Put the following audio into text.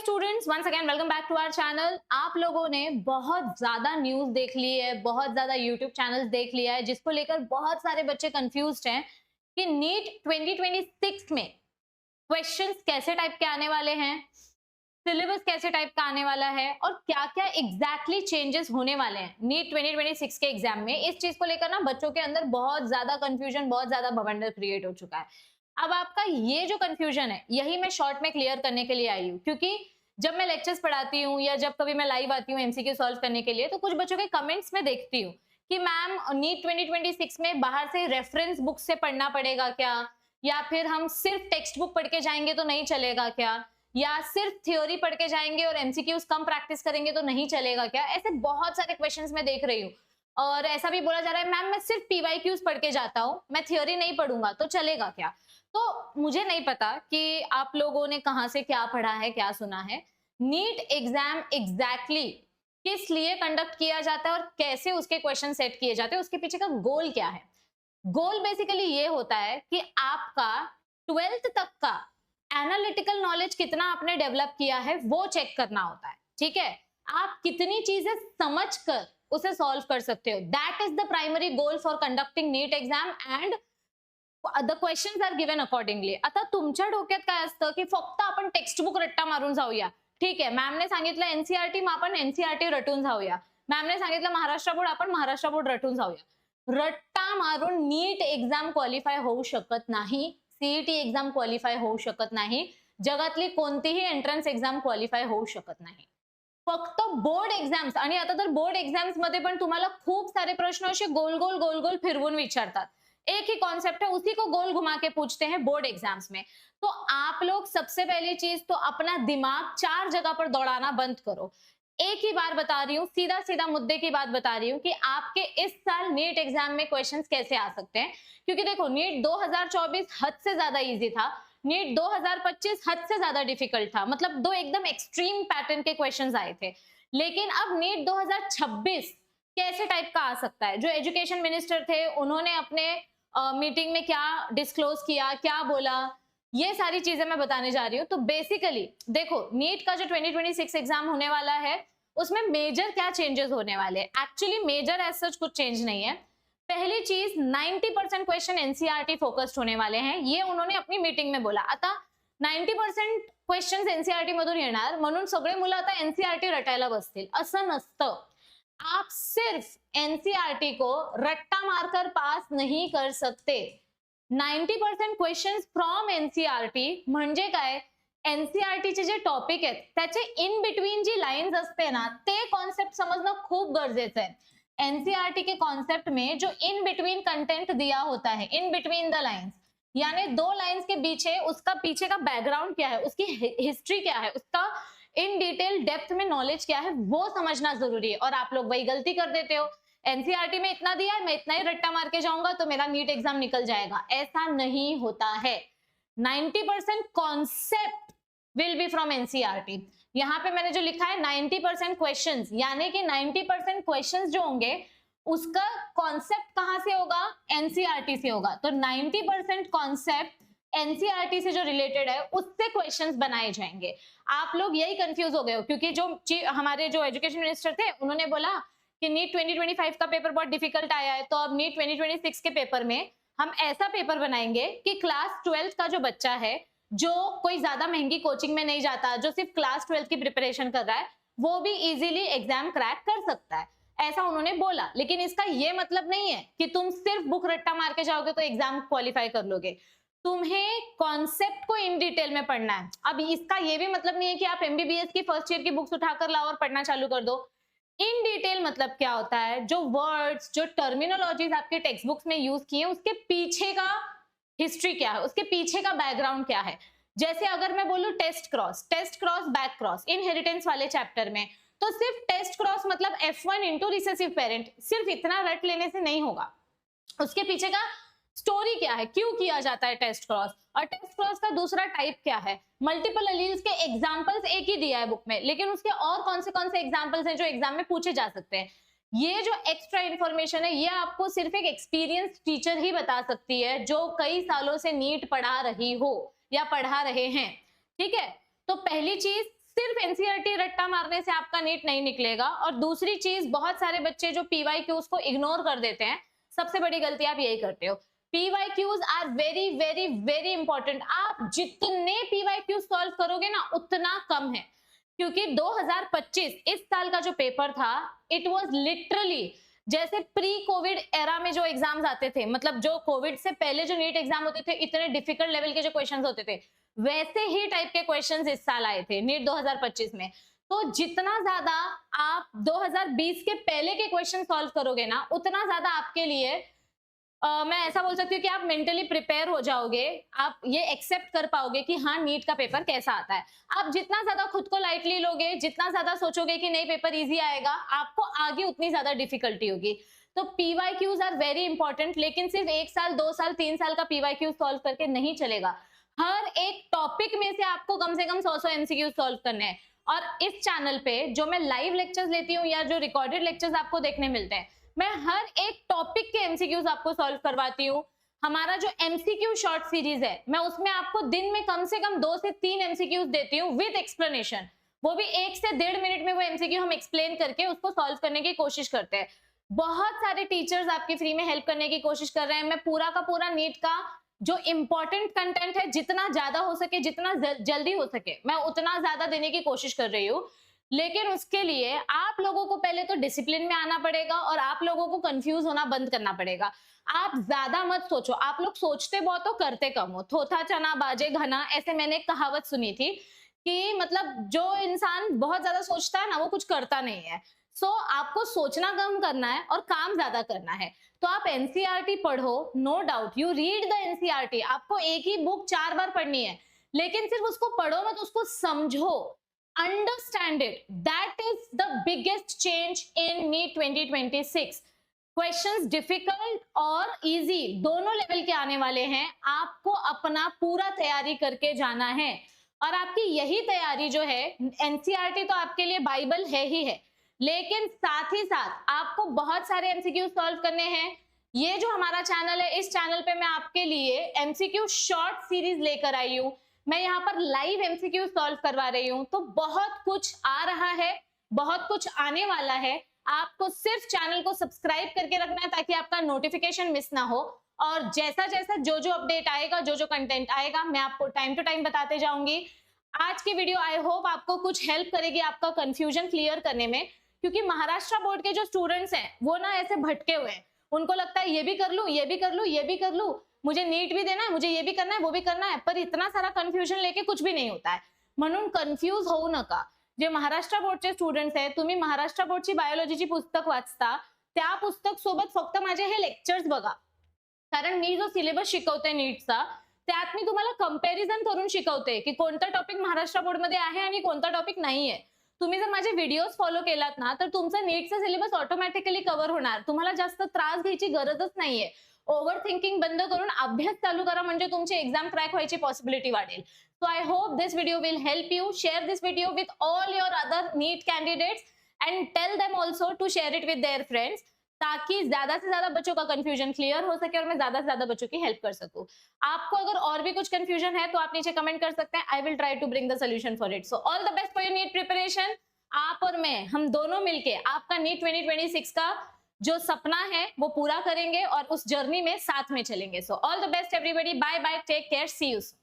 Students, once again welcome back to our channel. आप लोगों ने बहुत ज्यादा न्यूज देख ली है, बहुत ज्यादा यूट्यूब चैनल्स देख लिया है, जिसको लेकर बहुत सारे बच्चे कंफ्यूज्ड हैं कि नीट 2026 में क्वेश्चंस कैसे टाइप के आने वाले हैं, सिलेबस कैसे टाइप का आने वाला है और क्या क्या एग्जैक्टली चेंजेस होने वाले हैं नीट 2026 के एग्जाम में। इस चीज को लेकर ना बच्चों के अंदर बहुत ज्यादा कंफ्यूजन, बहुत ज्यादा बवंडर क्रिएट हो चुका है। अब आपका ये जो कंफ्यूजन है यही मैं शॉर्ट में क्लियर करने के लिए आई हूँ, क्योंकि जब मैं लेक्चर्स पढ़ाती हूँ या जब कभी मैं लाइव आती हूँ एमसीक्यू सॉल्व करने के लिए, तो कुछ बच्चों के कमेंट्स में देखती हूँ कि मैम नीट 2026 में बाहर से रेफरेंस बुक से पढ़ना पड़ेगा क्या, या फिर हम सिर्फ टेक्स्ट बुक पढ़ के जाएंगे तो नहीं चलेगा क्या, या सिर्फ थ्योरी पढ़ के जाएंगे और एमसीक्यूज कम प्रैक्टिस करेंगे तो नहीं चलेगा क्या। ऐसे बहुत सारे क्वेश्चंस मैं देख रही हूँ और ऐसा भी बोला जा रहा है मैम मैं सिर्फ पीवाईक्यूज पढ़ के जाता हूँ, मैं थ्योरी नहीं पढ़ूंगा तो चलेगा क्या। तो मुझे नहीं पता कि आप लोगों ने कहां से क्या पढ़ा है, क्या सुना है। नीट एग्जाम एग्जैक्टली किस लिए कंडक्ट किया जाता है और कैसे उसके क्वेश्चन सेट किए जाते हैं, उसके पीछे का गोल क्या है। गोल बेसिकली ये होता है कि आपका 12th तक का एनालिटिकल नॉलेज कितना आपने डेवलप किया है वो चेक करना होता है। ठीक है, आप कितनी चीजें समझकर उसे सॉल्व कर सकते हो, that is the primary goal for conducting NEET exam and the questions are given accordingly. आता तुमच्या डोक्यात काय असतं की फक्त आपण टेक्स्ट बुक रट्टा मारून जाऊया, ठीक आहे मॅमने सांगितलं एनसीईआरटी मग आपण एनसीईआरटी रटून जाऊया, मॅमने सांगितलं महाराष्ट्र बोर्ड आपण महाराष्ट्र बोर्ड रटून जाऊया। रट्टा मारून नीट एग्जाम क्वालिफाय होऊ शकत नाही, सीईटी एग्जाम क्वालिफाय होऊ शकत नाही, जगातली कोणतीही एंट्रन्स एग्जाम क्वालिफाय होऊ शकत नाही। फक्त बोर्ड एग्जाम्स, आणि आता तर बोर्ड एग्जाम्स मध्ये पण तुम्हाला खूप सारे प्रश्न असे गोल गोल गोल गोल फिरवून विचारतात। एक ही कॉन्सेप्ट है, उसी को गोल घुमा के पूछते हैं बोर्ड एग्जाम्स में। तो आप लोग सबसे पहली चीज तो अपना दिमाग 4 जगह पर दौड़ाना बंद करो। एक ही बार बता रही हूँ, सीधा सीधा मुद्दे की बात बता रही हूँ कि आपके इस साल नीट एग्जाम में क्वेश्चंस कैसे आ सकते हैं। क्योंकि देखो नीट 2024 हद से ज्यादा इजी था, नीट 2025 हद से ज्यादा डिफिकल्ट था, मतलब दो एकदम एक्सट्रीम पैटर्न के क्वेश्चंस आए थे। लेकिन अब नीट 2026 कैसे टाइप का आ सकता है। जो एजुकेशन मिनिस्टर थे उन्होंने अपने मीटिंग में क्या डिस्क्लोज किया, क्या बोला, ये सारी चीजें मैं बताने जा रही हूँ। तो बेसिकली देखो नीट का जो 2026 एग्जाम होने वाला है उसमें मेजर क्या चेंजेस होने वाले। एक्चुअली मेजर एज सच कुछ चेंज नहीं है। पहली चीज 90% क्वेश्चन एनसीईआरटी फोकस्ड होने वाले हैं, ये उन्होंने अपनी मीटिंग में बोला। आता 90% क्वेश्चन एनसीईआरटी मधून येणार म्हणून सगळे मुलं आता एनसीईआरटी रटायला बसतील, असं नसतं। आप सिर्फ एनसीईआरटी को रट्टा मारकर पास नहीं कर सकते। 90% क्वेश्चंस फ्रॉम एनसीईआरटी म्हणजे काय, एनसीईआरटी चे जे टॉपिक आहेत त्याचे इन बिटवीन जी लाइन्स असते ना ते कॉन्सेप्ट समझना खूप गरजेचं है। एनसीईआरटी के कॉन्सेप्ट में जो इन बिटवीन कंटेंट दिया होता है, इन बिटवीन द लाइन्स, यानी दो लाइन्स के पीछे उसका पीछे का बैकग्राउंड क्या है, उसकी हिस्ट्री क्या है, उसका इन डिटेल डेप्थ में नॉलेज क्या है वो समझना जरूरी है। और आप लोग वही गलती कर देते हो, एनसीईआरटी में इतना दिया है मैं इतना ही रट्टा मार के जाऊंगा तो मेरा नीट एग्जाम निकल जाएगा, ऐसा नहीं होता है। 90% concept will be from NCERT. यहाँ पे मैंने जो लिखा है 90% क्वेश्चंस, यानी कि 90% क्वेश्चंस जो होंगे उसका कॉन्सेप्ट कहां से होगा, एनसीईआरटी से होगा। तो 90% कॉन्सेप्ट एनसीईआरटी से जो रिलेटेड है उससे क्वेश्चंस बनाए जाएंगे। आप लोग यही कंफ्यूज हो गए हो क्योंकि जो हमारे जो एजुकेशन मिनिस्टर थे उन्होंने बोला कि नीट 2025 का पेपर बहुत डिफिकल्ट आया है, तो अब नीट 2026 के पेपर में हम ऐसा पेपर बनाएंगे कि क्लास 12th का जो बच्चा है, जो कोई ज्यादा महंगी कोचिंग में नहीं जाता, जो सिर्फ क्लास 12th की प्रिपरेशन कर रहा है, वो भी इजीली एग्जाम क्रैक कर सकता है, ऐसा उन्होंने बोला। लेकिन इसका ये मतलब नहीं है कि तुम सिर्फ बुक रट्टा मार के जाओगे तो एग्जाम क्वालिफाई कर लोगे। तुम्हें कॉन्सेप्ट को इन डिटेल में पढ़ना है। अब इसका ये भी मतलब नहीं है कि आप एमबीबीएस की फर्स्ट ईयर की बुक्स उठाकर लाओ और पढ़ना चालू कर दो। इन डिटेल मतलब क्या होता है, जो वर्ड्स, जो टर्मिनोलॉजीज आपके टेक्स्ट बुक्स में यूज किए उसके पीछे का हिस्ट्री क्या है, उसके पीछे का बैकग्राउंड क्या है। जैसे अगर मैं बोलूं test cross back cross inheritance वाले चैप्टर में, तो सिर्फ टेस्ट क्रॉस मतलब F1 इंटू रिसेसिव पेरेंट, सिर्फ इतना रट लेने से नहीं होगा। उसके पीछे का स्टोरी क्या है, क्यों किया जाता है टेस्ट क्रॉस, और टेस्ट क्रॉस का दूसरा टाइप क्या है। मल्टीपल एलील्स के एग्जांपल्स एक ही दिया है बुक में, लेकिन उसके और कौन से एग्जांपल्स हैं जो एग्जाम में पूछे जा सकते हैं। ये जो एक्स्ट्रा इंफॉर्मेशन है ये आपको सिर्फ एक एक्सपीरियंस टीचर ही बता सकती है जो कई सालों से नीट पढ़ा रही हो या पढ़ा रहे हैं। ठीक है, तो पहली चीज सिर्फ एनसीईआरटी रट्टा मारने से आपका नीट नहीं निकलेगा। और दूसरी चीज, बहुत सारे बच्चे जो पीवाईक्यूज को इग्नोर कर देते हैं, सबसे बड़ी गलती आप यही करते हो। PYQs are very very very important. आप जितने पीवाईक्यूज सॉल्व करोगे ना उतना कम है, क्योंकि 2025 इस साल का जो पेपर था, इट वाज लिटरली जैसे प्री कोविड एरा में जो एग्जाम्स आते थे, मतलब जो कोविड से पहले जो नीट एग्जाम होते थे, इतने डिफिकल्ट लेवल के जो क्वेश्चंस होते थे, वैसे ही टाइप के क्वेश्चंस इस साल आए थे नीट 2025 में। तो जितना ज्यादा आप 2020 के पहले के क्वेश्चन सॉल्व करोगे ना, उतना ज्यादा आपके लिए मैं ऐसा बोल सकती हूँ कि आप मेंटली प्रिपेयर हो जाओगे, आप ये एक्सेप्ट कर पाओगे कि हाँ नीट का पेपर कैसा आता है। आप जितना ज्यादा खुद को लाइटली लोगे, जितना ज्यादा सोचोगे कि नहीं पेपर इजी आएगा, आपको आगे उतनी ज्यादा डिफिकल्टी होगी। तो पीवाईक्यूज आर वेरी इंपॉर्टेंट, लेकिन सिर्फ 1 साल 2 साल 3 साल का पीवाईक्यू सॉल्व करके नहीं चलेगा। हर एक टॉपिक में से आपको कम से कम 100 एमसीक्यू सॉल्व करने हैं। और इस चैनल पे जो मैं लाइव लेक्चर्स लेती हूँ या जो रिकॉर्डेड लेक्चर्स आपको देखने मिलते हैं, मैं हर एक टॉपिक के एमसीक्यूज आपको सॉल्व करवाती हूँ। हमारा जो एमसीक्यू शॉर्ट सीरीज है, मैं उसमें आपको दिन में कम से कम 2 से 3 एमसीक्यूज देती हूँ विद एक्सप्लेनेशन। वो भी 1 से 1.5 मिनट में वो एमसीक्यू हम एक्सप्लेन करके उसको सॉल्व करने की कोशिश करते हैं। बहुत सारे टीचर्स आपकी फ्री में हेल्प करने की कोशिश कर रहे हैं। मैं पूरा का पूरा नीट का जो इंपॉर्टेंट कंटेंट है, जितना ज्यादा हो सके, जितना जल्दी हो सके, मैं उतना ज्यादा देने की कोशिश कर रही हूँ। लेकिन उसके लिए आप लोगों को पहले तो डिसिप्लिन में आना पड़ेगा और आप लोगों को कंफ्यूज होना बंद करना पड़ेगा। आप ज्यादा मत सोचो। आप लोग सोचते बहुत हो, करते कम हो। थोथा चना बाजे घना, ऐसे मैंने एक कहावत सुनी थी कि मतलब जो इंसान बहुत ज्यादा सोचता है ना, वो कुछ करता नहीं है। आपको सोचना कम करना है और काम ज्यादा करना है। तो आप एनसीईआरटी पढ़ो, no doubt you read the NCERT. आपको एक ही बुक 4 बार पढ़नी है, लेकिन सिर्फ उसको पढ़ो मत, उसको समझो, understand it. That is the biggest change in NEET 2026। Questions difficult और इजी दोनों लेवल के आने वाले हैं। आपको अपना पूरा तैयारी करके जाना है। और आपकी यही तैयारी जो है, एनसीईआरटी तो आपके लिए बाइबल है ही है, लेकिन साथ ही साथ आपको बहुत सारे एमसीक्यू सॉल्व करने हैं। ये जो हमारा चैनल है, इस चैनल पे मैं आपके लिए एमसीक्यू शॉर्ट सीरीज लेकर आई हूँ। मैं यहाँ पर लाइव एमसीक्यू सॉल्व करवा रही हूँ। तो बहुत कुछ आ रहा है, बहुत कुछ आने वाला है। आपको सिर्फ चैनल को सब्सक्राइब करके रखना है ताकि आपका नोटिफिकेशन मिस ना हो। और जैसा जैसा जो जो अपडेट आएगा, जो जो कंटेंट आएगा, मैं आपको टाइम टू टाइम बताते जाऊंगी। आज की वीडियो आई होप आपको कुछ हेल्प करेगी आपका कंफ्यूजन क्लियर करने में, क्योंकि महाराष्ट्र बोर्ड के जो स्टूडेंट्स हैं वो ना ऐसे भटके हुए हैं। उनको लगता है ये भी कर लूं, ये भी कर लूं, ये भी कर लूं, मुझे नीट भी देना है, मुझे ये भी करना है, वो भी करना है, पर इतना सारा कन्फ्युजन लेके कुछ भी नहीं होता है। म्हणून कन्फ्यूज होऊ नका। जे महाराष्ट्र बोर्डचे स्टुडंट्स आहेत, तुम्ही महाराष्ट्र बोर्डची बायोलॉजीची पुस्तक वाचता, त्या पुस्तक सोबत फक्त माझे हे लेक्चर्स बघा, कारण मी जो सिलेबस शिकवते नीटचा, त्यात मी तुम्हाला कंपॅरिझन करून शिकवते की कोणता टॉपिक महाराष्ट्र बोर्ड मध्ये आहे आणि कोणता टॉपिक नाहीये। तुम्ही जर माझे व्हिडिओज फॉलो केलात ना, तर तुमचा नीटचा सिलेबस ऑटोमॅटिकली कव्हर होणार। तुम्हाला जास्त त्रास घ्यायची गरजच नाहीये। ओव्हर थिंकिंग बंद करून अभ्यास चालू करा, म्हणजे तुमची एक्झाम क्रॅक व्हायची पॉसिबिलिटी वाढेल। So I hope this video will help you. Share this video with all your other NEET candidates and tell them also to share it with their friends, ताकि ज्यादा से ज्यादा बच्चों का कंफ्यूजन क्लियर हो सके और मैं ज्यादा से ज्यादा बच्चों की हेल्प कर सकूं। आपको अगर और भी कुछ कंफ्यूजन है तो आप नीचे कमेंट कर सकते हैं। I will try to bring the solution for it. So all the best for your NEET preparation. आप और मैं, हम दोनों मिलके आपका नीट 2026 का जो सपना है वो पूरा करेंगे और उस जर्नी में साथ में चलेंगे। So all the best everybody, bye bye, take care, see you soon.